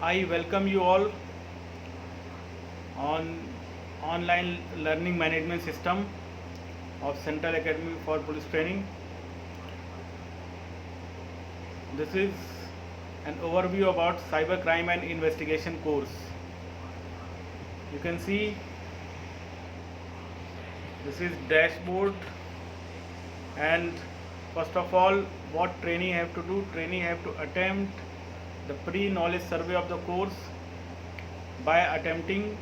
I welcome you all on online learning management system of Central Academy for Police Training. This is an overview about cybercrime and investigation course. You can see this is dashboard, and first of all what trainee have to do. Trainee have to attempt the pre-knowledge survey of the course by attempting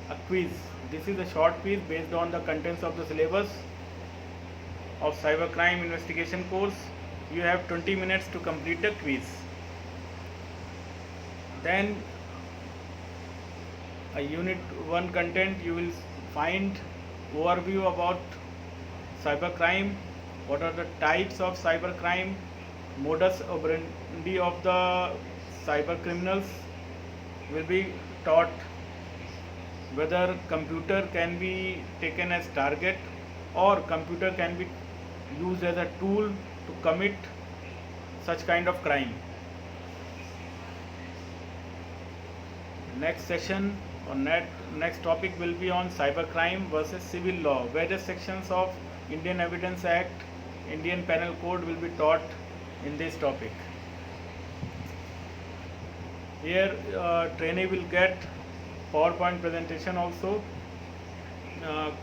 a quiz. This is a short quiz based on the contents of the syllabus of cybercrime investigation course. You have 20 minutes to complete the quiz. Then a unit 1 content, you will find overview about cybercrime, what are the types of cybercrime, modus operandi of the cyber criminals will be taught, whether computer can be taken as target or computer can be used as a tool to commit such kind of crime. Next session or next topic will be on cybercrime versus civil law. Various sections of Indian Evidence Act, Indian Penal Code will be taught in this topic. Here trainee will get PowerPoint presentation also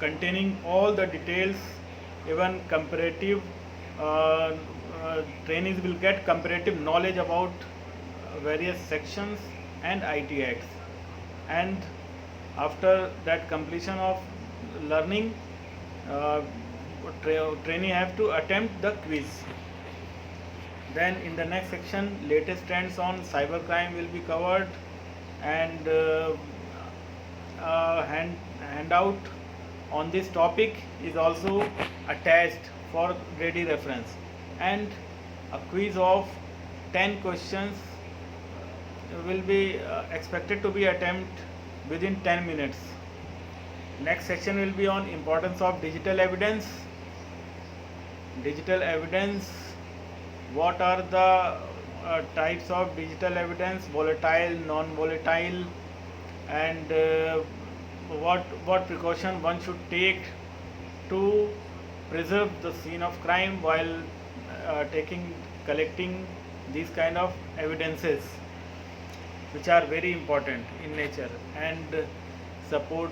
containing all the details, even comparative. Trainees will get comparative knowledge about various sections and IT acts. And after that completion of learning, trainee have to attempt the quiz. Then in the next section, latest trends on cybercrime will be covered, and handout on this topic is also attached for ready reference, and a quiz of 10 questions will be expected to be attempted within 10 minutes. Next section will be on importance of digital evidence. Digital evidence, what are the types of digital evidence, volatile, non-volatile, and what precaution one should take to preserve the scene of crime while collecting these kind of evidences, which are very important in nature. And support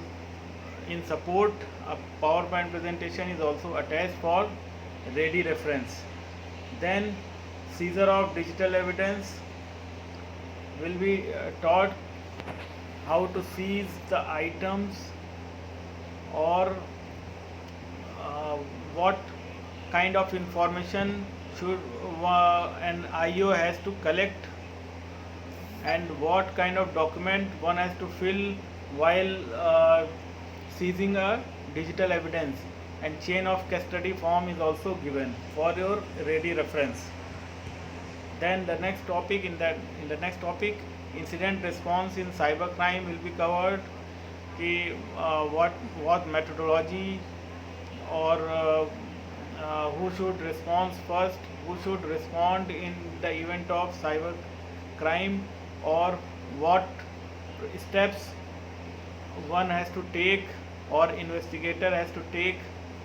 a PowerPoint presentation is also attached for ready reference. Then seizure of digital evidence will be taught, how to seize the items, or what kind of information should an IO has to collect, and what kind of document one has to fill while seizing a digital evidence, and chain of custody form is also given for your ready reference. Then the next topic, in the next topic, incident response in cybercrime will be covered. What methodology, or who should respond first, who should respond in the event of cyber crime, or what steps one has to take or investigator has to take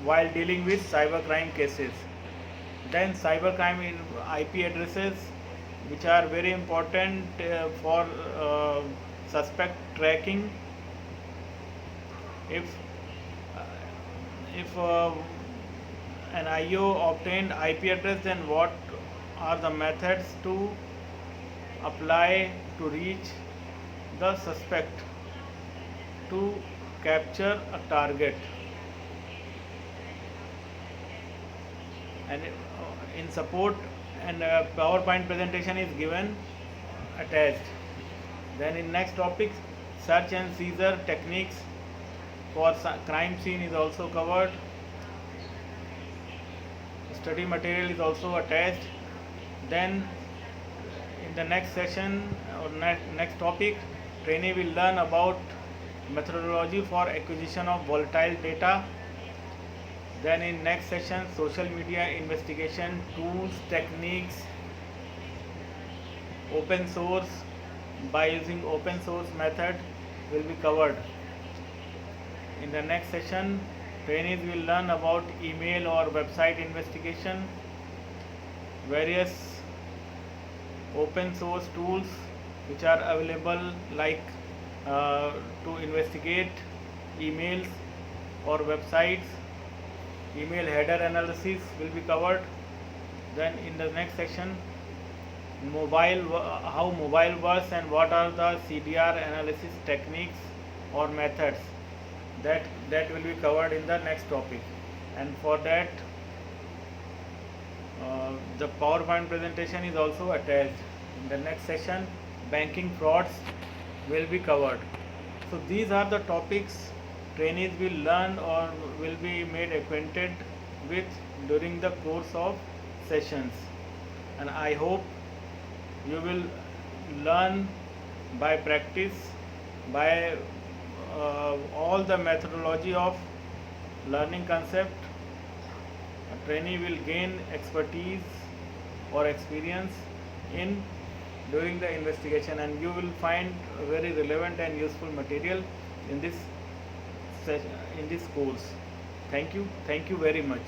while dealing with cybercrime cases. Then cybercrime in IP addresses, which are very important for suspect tracking. If an IO obtained IP address, then what are the methods to apply to reach the suspect to capture a target. And in support, and PowerPoint presentation is given attached. Then in next topic, search and seizure techniques for crime scene is also covered. Study material is also attached. Then in the next session or next topic, trainee will learn about methodology for acquisition of volatile data. Then in next session, social media investigation tools, techniques, open source, by using open source method will be covered. In the next session, trainees will learn about email or website investigation, various open source tools which are available, like to investigate emails or websites. Email header analysis will be covered. Then in the next section, how mobile works and what are the CDR analysis techniques or methods, that will be covered in the next topic. And for that, the PowerPoint presentation is also attached. In the next session, banking frauds will be covered. So these are the topics trainees will learn or will be made acquainted with during the course of sessions. And I hope you will learn by practice, by all the methodology of learning concept. A trainee will gain expertise or experience in doing the investigation, and you will find very relevant and useful material in this course. Thank you very much.